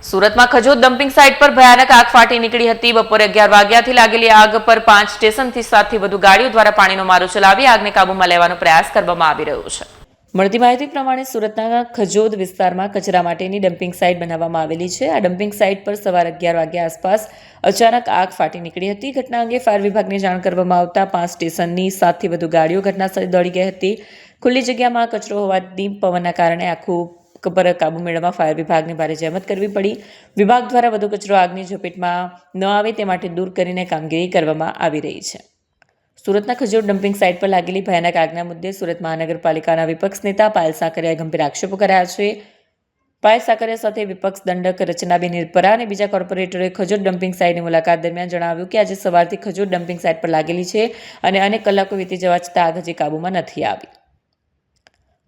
સુરતમાં Khajod dumping site પર ભયાનક આગ ફાટી નીકળી હતી. બપોરે 11 વાગ્યાથી લાગેલી આગ પર 5 સ્ટેશનથી 7થી વધુ ગાડીઓ દ્વારા પાણીનો મારો ચલાવી આગને કાબૂમાં લેવાનો પ્રયાસ કરવામાં આવી રહ્યો છે. મળતી માહિતી પ્રમાણે સુરતના ખજોદ વિસ્તારમાં કચરા માટેની ડમ્પિંગ સાઇટ બનાવવામાં આવેલી છે. આ ડમ્પિંગ સાઇટ પર સવારે 11 વાગ્યા આસપાસ અચાનક આગ ફાટી નીકળી હતી. ઘટના અંગે ફાયર વિભાગને જાણ કરવામાં આવતા 5 સ્ટેશનની 7થી વધુ ગાડીઓ ઘટનાસ્થળે દોડી ગઈ હતી. ખુલ્લી જગ્યામાં કચરો હોવાથી પવનના કારણે આખું પર કાબુ મેળવવા ફાયર વિભાગને ભારે જહેમત કરવી પડી. વિભાગ દ્વારા વધુ કચરો આગની ઝપેટમાં ન આવે તે માટે દૂર કરીને કામગીરી કરવામાં આવી રહી છે. સુરતના ખજોદ ડમ્પિંગ સાઇટ પર લાગેલી ભયાનક આગના મુદ્દે સુરત મહાનગરપાલિકાના વિપક્ષ નેતા પાયલ સાકરિયાએ ગંભીર આક્ષેપો કર્યા છે. પાયલ સાકરિયા સાથે વિપક્ષ દંડક રચનાબેન નિરપરા અને બીજા કોર્પોરેટરોએ ખજોદ ડમ્પિંગ સાઇટની મુલાકાત દરમિયાન જણાવ્યું કે આજે સવારથી ખજોદ ડમ્પિંગ સાઇટ પર લાગેલી છે અને અનેક કલાકો વીતી જવા છતાં આગ હજી કાબૂમાં નથી આવી.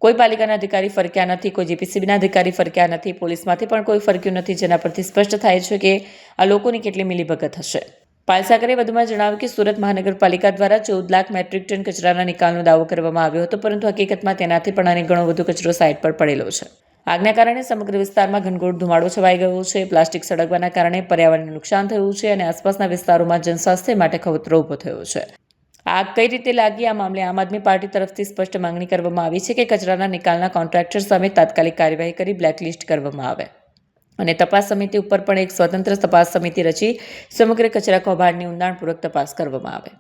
કોઈ પાલિકાના અધિકારી ફરક્યા નથી, કોઈ જીપીસીબીના અધિકારી ફરક્યા નથી, પોલીસમાંથી પણ કોઈ ફરક્યું નથી, જેના પરથી સ્પષ્ટ થાય છે કે આ લોકોની કેટલી મિલીભગત હશે. પાયલ સાકરે વધુમાં જણાવ્યું કે સુરત મહાનગરપાલિકા દ્વારા 14 લાખ મેટ્રિક ટન કચરાના નિકાલનો દાવો કરવામાં આવ્યો હતો, પરંતુ હકીકતમાં તેનાથી પણ અનેક ગણો વધુ કચરો સાઇટ પર પડેલો છે. આગના કારણે સમગ્ર વિસ્તારમાં ઘનઘોર ધુમાડો છવાઈ ગયો છે. પ્લાસ્ટિક સળગવાના કારણે પર્યાવરણને નુકસાન થયું છે અને આસપાસના વિસ્તારોમાં જનસ્વાસ્થ્ય માટે ખતરો ઊભો થયો છે. આગ કઈ રીતે લાગી, આ મામલે આમ આદમી પાર્ટી તરફથી સ્પષ્ટ માંગણી કરવામાં આવી છે કે કચરાના નિકાલના કોન્ટ્રાક્ટર સામે તાત્કાલિક કાર્યવાહી કરી બ્લેકલિસ્ટ કરવામાં આવે અને તપાસ સમિતિ ઉપર પણ એક સ્વતંત્ર તપાસ સમિતિ રચી સમગ્ર કચરા કૌભાંડની ઊંડાણપૂર્વક તપાસ કરવામાં આવે.